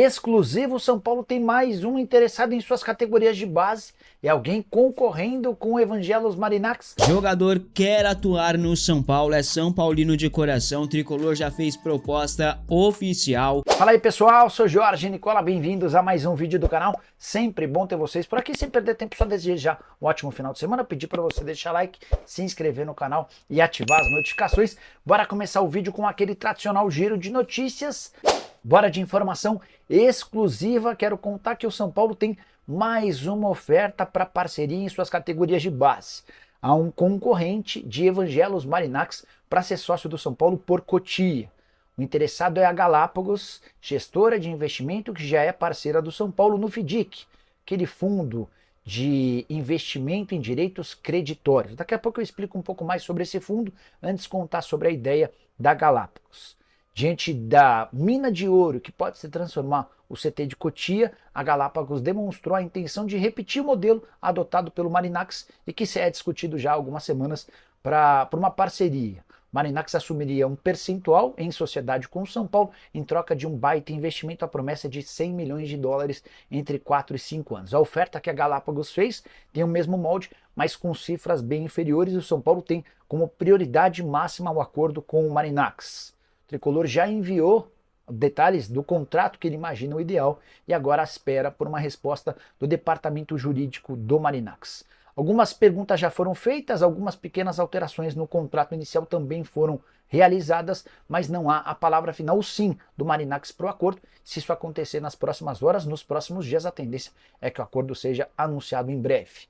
Exclusivo, São Paulo tem mais um interessado em suas categorias de base e alguém concorrendo com o Evangelos Marinax. Jogador quer atuar no São Paulo, é São Paulino de coração, o Tricolor já fez proposta oficial. Fala aí pessoal, sou Jorge Nicola, bem-vindos a mais um vídeo do canal. Sempre bom ter vocês por aqui, sem perder tempo, só desejar um ótimo final de semana. Pedir para você deixar like, se inscrever no canal e ativar as notificações. Bora começar o vídeo com aquele tradicional giro de notícias. Bora de informação exclusiva. Quero contar que o São Paulo tem mais uma oferta para parceria em suas categorias de base. Há um concorrente de Evangelos Marinax para ser sócio do São Paulo por Cotia. O interessado é a Galápagos, gestora de investimento que já é parceira do São Paulo no FDIC, aquele fundo de investimento em direitos creditórios. Daqui a pouco eu explico um pouco mais sobre esse fundo, antes de contar sobre a ideia da Galápagos. Diante da mina de ouro que pode se transformar o CT de Cotia, a Galápagos demonstrou a intenção de repetir o modelo adotado pelo Marinax e que se é discutido já há algumas semanas para uma parceria. Marinax assumiria um percentual em sociedade com o São Paulo em troca de um baita investimento à promessa de 100 milhões de dólares entre 4 e 5 anos. A oferta que a Galápagos fez tem o mesmo molde, mas com cifras bem inferiores. O São Paulo tem como prioridade máxima o acordo com o Marinax. O Tricolor já enviou detalhes do contrato que ele imagina o ideal e agora espera por uma resposta do departamento jurídico do Marinax. Algumas perguntas já foram feitas, algumas pequenas alterações no contrato inicial também foram realizadas, mas não há a palavra final, o sim do Marinax para o acordo. Se isso acontecer nas próximas horas, nos próximos dias, a tendência é que o acordo seja anunciado em breve.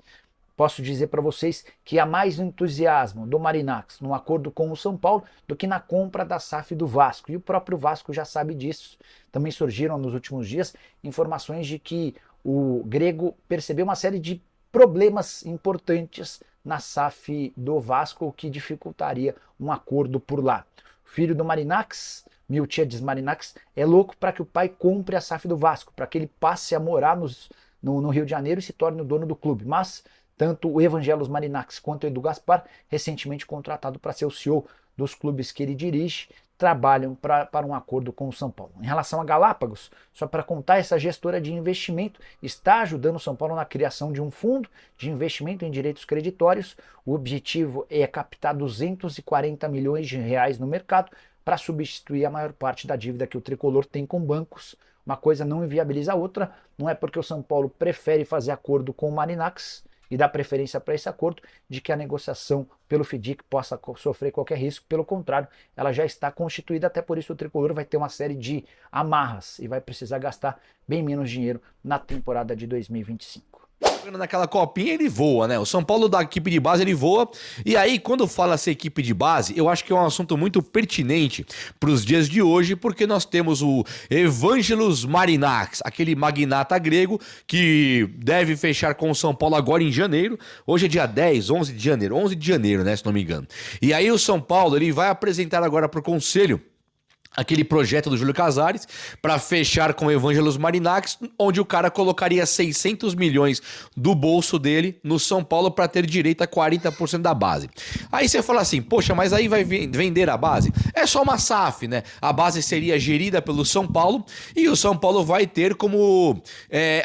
Posso dizer para vocês que há mais entusiasmo do Marinax no acordo com o São Paulo do que na compra da SAF do Vasco. E o próprio Vasco já sabe disso. Também surgiram nos últimos dias informações de que o grego percebeu uma série de problemas importantes na SAF do Vasco, o que dificultaria um acordo por lá. O filho do Marinax, Miltiades Marinax, é louco para que o pai compre a SAF do Vasco, para que ele passe a morar no Rio de Janeiro e se torne o dono do clube. Mas tanto o Evangelos Marinax quanto o Edu Gaspar, recentemente contratado para ser o CEO dos clubes que ele dirige, trabalham para um acordo com o São Paulo. Em relação a Galápagos, só para contar, essa gestora de investimento está ajudando o São Paulo na criação de um fundo de investimento em direitos creditórios. O objetivo é captar 240 milhões de reais no mercado para substituir a maior parte da dívida que o Tricolor tem com bancos. Uma coisa não inviabiliza a outra, não é porque o São Paulo prefere fazer acordo com o Marinax e dá preferência para esse acordo de que a negociação pelo FDIC possa sofrer qualquer risco. Pelo contrário, ela já está constituída, até por isso o Tricolor vai ter uma série de amarras e vai precisar gastar bem menos dinheiro na temporada de 2025. Naquela copinha ele voa, né? O São Paulo da equipe de base ele voa. E aí, quando fala essa equipe de base, eu acho que é um assunto muito pertinente para os dias de hoje, porque nós temos o Evangelos Marinax, aquele magnata grego que deve fechar com o São Paulo agora em janeiro. Hoje é dia 10, 11 de janeiro, 11 de janeiro, né? Se não me engano. E aí o São Paulo ele vai apresentar agora para o Conselho aquele projeto do Júlio Casares para fechar com o Evangelos Marinax, onde o cara colocaria 600 milhões do bolso dele no São Paulo para ter direito a 40% da base. Aí você fala assim, poxa, mas aí vai vender a base? É só uma SAF, né? A base seria gerida pelo São Paulo e o São Paulo vai ter como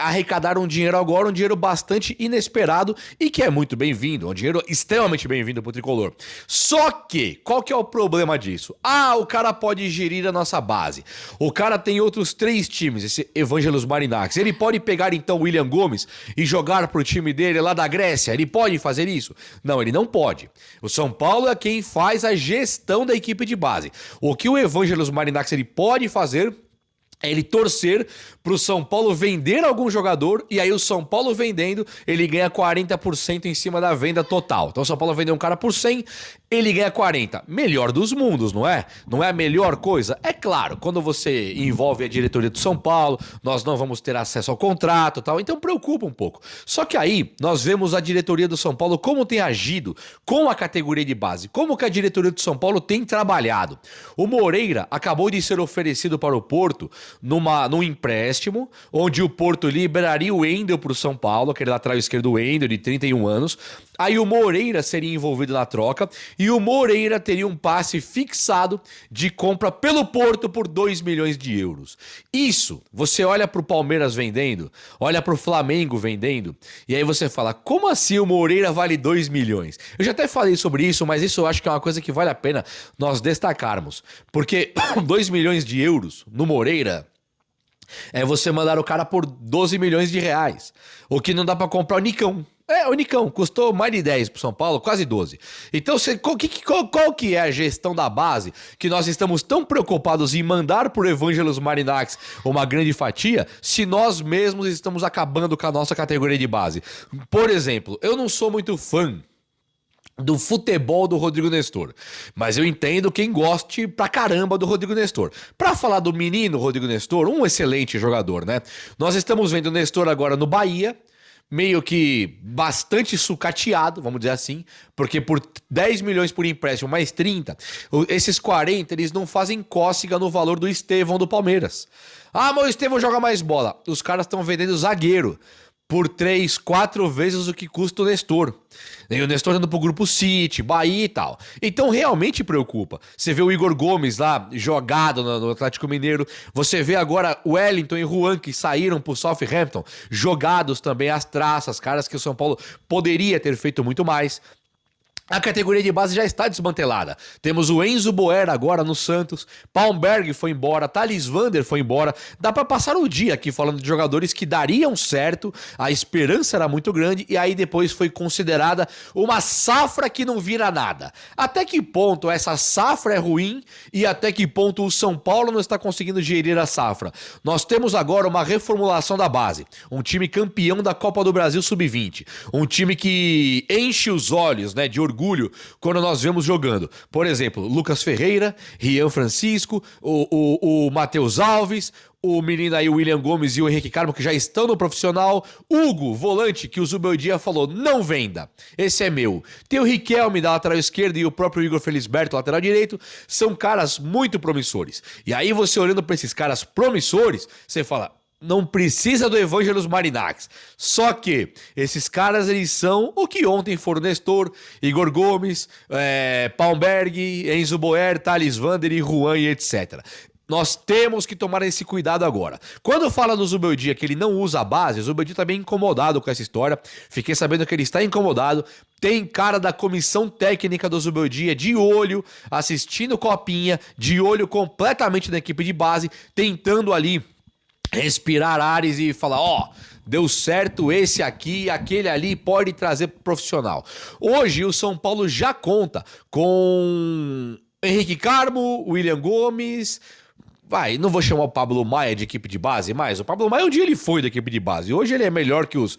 arrecadar um dinheiro agora, um dinheiro bastante inesperado e que é muito bem-vindo, um dinheiro extremamente bem-vindo pro Tricolor. Só que, qual que é o problema disso? Ah, o cara pode gerir a nossa base. O cara tem outros 3 times, esse Evangelos Marinax. Ele pode pegar então o William Gomes e jogar pro time dele lá da Grécia? Ele pode fazer isso? Não, ele não pode. O São Paulo é quem faz a gestão da equipe de base. O que o Evangelos Marinax ele pode fazer é ele torcer pro São Paulo vender algum jogador e aí o São Paulo vendendo, ele ganha 40% em cima da venda total. Então o São Paulo vendeu um cara por 100, ele ganha 40. Melhor dos mundos, não é? Não é a melhor coisa? É claro, quando você envolve a diretoria do São Paulo, nós não vamos ter acesso ao contrato e tal, então preocupa um pouco. Só que aí nós vemos a diretoria do São Paulo como tem agido com a categoria de base, como que a diretoria do São Paulo tem trabalhado. O Moreira acabou de ser oferecido para o Porto num empréstimo, onde o Porto liberaria o Wendel pro São Paulo, aquele lateral esquerdo Wendel, de 31 anos. Aí o Moreira seria envolvido na troca e o Moreira teria um passe fixado de compra pelo Porto por 2 milhões de euros. Isso, você olha pro Palmeiras vendendo, olha pro Flamengo vendendo, e aí você fala, como assim o Moreira vale 2 milhões? Eu já até falei sobre isso, mas isso eu acho que é uma coisa que vale a pena nós destacarmos. Porque 2 milhões de euros no Moreira é você mandar o cara por 12 milhões de reais. O que não dá pra comprar o Nicão. O Nicão custou mais de 10 pro São Paulo, quase 12. Então, qual que é a gestão da base que nós estamos tão preocupados em mandar pro Evangelos Marinax uma grande fatia, se nós mesmos estamos acabando com a nossa categoria de base? Por exemplo, eu não sou muito fã do futebol do Rodrigo Nestor, mas eu entendo quem goste pra caramba do Rodrigo Nestor. Pra falar do menino Rodrigo Nestor, um excelente jogador, né? Nós estamos vendo o Nestor agora no Bahia, meio que bastante sucateado, vamos dizer assim, porque por 10 milhões por empréstimo mais 30, esses 40 eles não fazem cócega no valor do Estevão do Palmeiras. Ah, mas o Estevão joga mais bola. Os caras estão vendendo zagueiro por 3, 4 vezes o que custa o Nestor. E o Nestor indo pro Grupo City, Bahia e tal. Então realmente preocupa. Você vê o Igor Gomes lá jogado no Atlético Mineiro. Você vê agora o Wellington e Juan que saíram pro Southampton, jogados também às traças, caras que o São Paulo poderia ter feito muito mais. A categoria de base já está desmantelada. Temos o Enzo Boer agora no Santos, Palmberg foi embora, Thales Vander foi embora. Dá pra passar o dia aqui falando de jogadores que dariam certo, a esperança era muito grande e aí depois foi considerada uma safra que não vira nada. Até que ponto essa safra é ruim e até que ponto o São Paulo não está conseguindo gerir a safra? Nós temos agora uma reformulação da base, um time campeão da Copa do Brasil Sub-20, um time que enche os olhos, né, de orgulho quando nós vemos jogando. Por exemplo, Lucas Ferreira, Rian Francisco, o Matheus Alves, o menino aí, o William Gomes e o Henrique Carmo, que já estão no profissional. Hugo, volante, que o Zubeldia falou, não venda, esse é meu. Tem o Riquelme da lateral esquerda e o próprio Igor Felisberto, lateral direito. São caras muito promissores. E aí você olhando para esses caras promissores, você fala, não precisa do Evangelos Marinax. Só que esses caras, eles são o que ontem foram Nestor, Igor Gomes, Palmberg, Enzo Boer, Thales Vander e Juan e etc. Nós temos que tomar esse cuidado agora. Quando fala do Zubeldia que ele não usa a base, o Zubeldia tá bem incomodado com essa história. Fiquei sabendo que ele está incomodado. Tem cara da comissão técnica do Zubeldia de olho, assistindo Copinha, de olho completamente na equipe de base, tentando ali respirar ares e falar, deu certo esse aqui, aquele ali, pode trazer profissional. Hoje o São Paulo já conta com Henrique Carmo, William Gomes, não vou chamar o Pablo Maia de equipe de base, mas o Pablo Maia um dia ele foi da equipe de base, hoje ele é melhor que os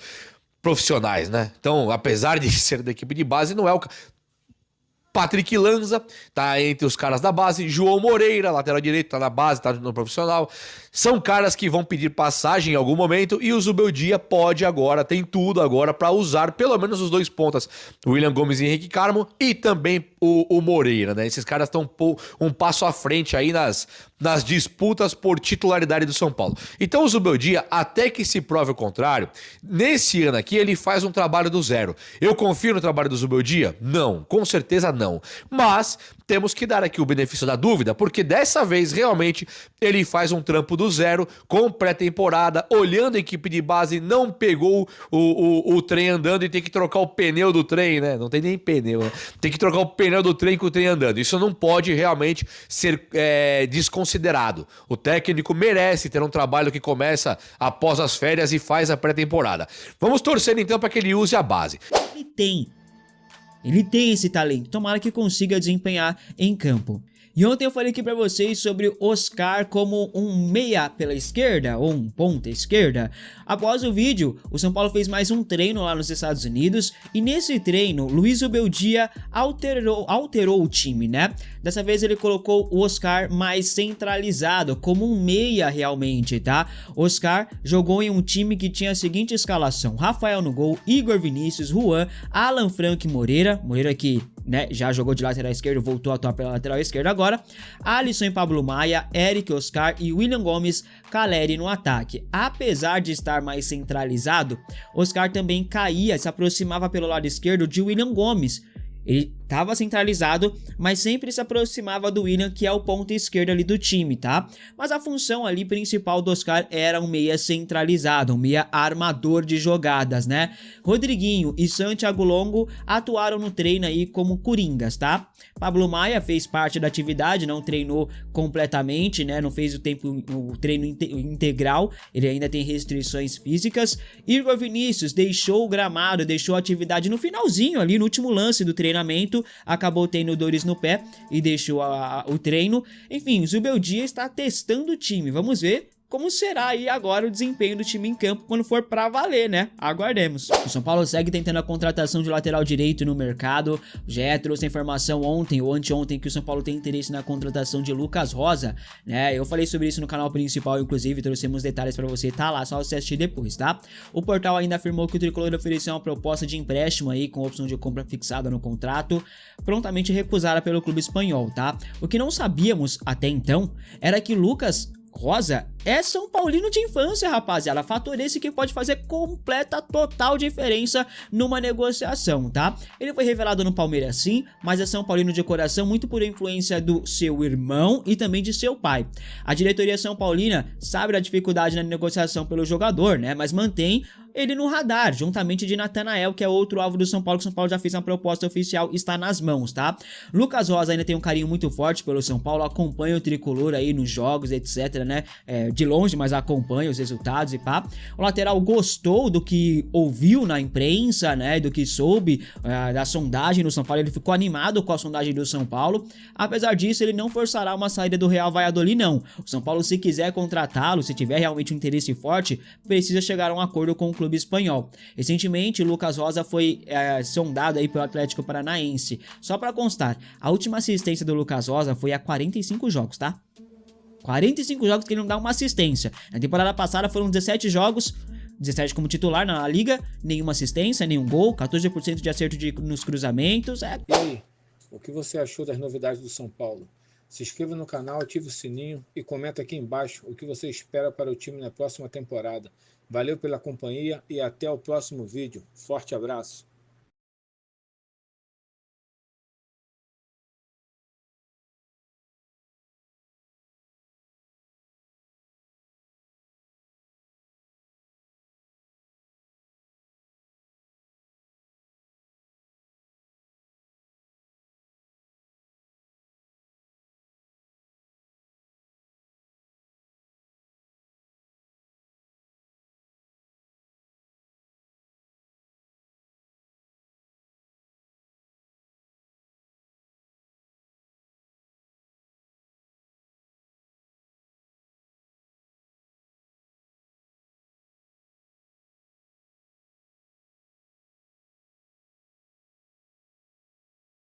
profissionais, né? Então, apesar de ser da equipe de base, não é o... Patrick Lanza tá entre os caras da base, João Moreira, lateral direito, tá na base, tá no profissional. São caras que vão pedir passagem em algum momento e o Zubeldia pode agora, tem tudo agora para usar pelo menos os dois pontas, o William Gomes e Henrique Carmo e também o Moreira, né? Esses caras estão um passo à frente aí nas disputas por titularidade do São Paulo. Então o Zubeldia, até que se prove o contrário, nesse ano aqui ele faz um trabalho do zero. Eu confio no trabalho do Zubeldia? Não, com certeza não. Mas temos que dar aqui o benefício da dúvida, porque dessa vez realmente ele faz um trampo do zero, com pré-temporada, olhando a equipe de base, não pegou o trem andando e tem que trocar o pneu do trem, né? Não tem nem pneu, né? Tem que trocar o pneu do trem com o trem andando. Isso não pode realmente ser desconsiderado. O técnico merece ter um trabalho que começa após as férias e faz a pré-temporada. Vamos torcer então para que ele use a base. Ele tem esse talento, tomara que consiga desempenhar em campo. E ontem eu falei aqui pra vocês sobre Oscar como um meia pela esquerda, ou um ponta esquerda. Após o vídeo, o São Paulo fez mais um treino lá nos Estados Unidos, e nesse treino, Luiz Zubeldia alterou o time, né? Dessa vez ele colocou o Oscar mais centralizado, como um meia realmente, tá? Oscar jogou em um time que tinha a seguinte escalação: Rafael no gol, Igor Vinícius, Juan, Alan Franco e Moreira que né, já jogou de lateral esquerdo, voltou a atuar pela lateral esquerda agora. Alisson e Pablo Maia, Eric, Oscar e William Gomes, Caleri no ataque. Apesar de estar mais centralizado, Oscar também caía, se aproximava pelo lado esquerdo de William Gomes. Ele estava centralizado, mas sempre se aproximava do William, que é o ponta esquerda ali do time, tá? Mas a função ali principal do Oscar era um meia centralizado, um meia armador de jogadas, né? Rodriguinho e Santiago Longo atuaram no treino aí como coringas, tá? Pablo Maia fez parte da atividade, não treinou completamente, né? Não fez o treino integral, ele ainda tem restrições físicas. Igor Vinícius deixou o gramado, deixou a atividade no finalzinho ali, no último lance do treinamento, acabou tendo dores no pé e deixou o treino. Enfim, o Zubeldia está testando o time, vamos ver como será aí agora o desempenho do time em campo quando for pra valer, né? Aguardemos. O São Paulo segue tentando a contratação de lateral direito no mercado. O GE trouxe a informação ontem ou anteontem que o São Paulo tem interesse na contratação de Lucas Rosa, né? Eu falei sobre isso no canal principal, inclusive, trouxemos detalhes pra você, tá lá, só você assistir depois, tá? O portal ainda afirmou que o Tricolor ofereceu uma proposta de empréstimo aí com opção de compra fixada no contrato, prontamente recusada pelo clube espanhol, tá? O que não sabíamos até então era que Lucas Rosa é São Paulino de infância, rapaziada. Fator esse que pode fazer completa, total diferença numa negociação, tá? Ele foi revelado no Palmeiras sim, mas é São Paulino de coração muito por influência do seu irmão e também de seu pai. A diretoria São Paulina sabe da dificuldade na negociação pelo jogador, né? Mas mantém ele no radar, juntamente de Natanael, que é outro alvo do São Paulo, que o São Paulo já fez uma proposta oficial, está nas mãos, tá? Lucas Rosa ainda tem um carinho muito forte pelo São Paulo, acompanha o Tricolor aí nos jogos, etc, né? De longe, mas acompanha os resultados e pá. O lateral gostou do que ouviu na imprensa, né? Do que soube da sondagem do São Paulo, ele ficou animado com a sondagem do São Paulo. Apesar disso, ele não forçará uma saída do Real Valladolid, não. O São Paulo, se quiser contratá-lo, se tiver realmente um interesse forte, precisa chegar a um acordo com o clube espanhol. Recentemente, Lucas Rosa foi sondado aí pelo Atlético Paranaense. Só para constar, a última assistência do Lucas Rosa foi a 45 jogos, tá? 45 jogos que ele não dá uma assistência. Na temporada passada foram 17 jogos, 17 como titular na Liga, nenhuma assistência, nenhum gol, 14% de acerto nos cruzamentos. E aí, o que você achou das novidades do São Paulo? Se inscreva no canal, ative o sininho e comenta aqui embaixo o que você espera para o time na próxima temporada. Valeu pela companhia e até o próximo vídeo. Forte abraço!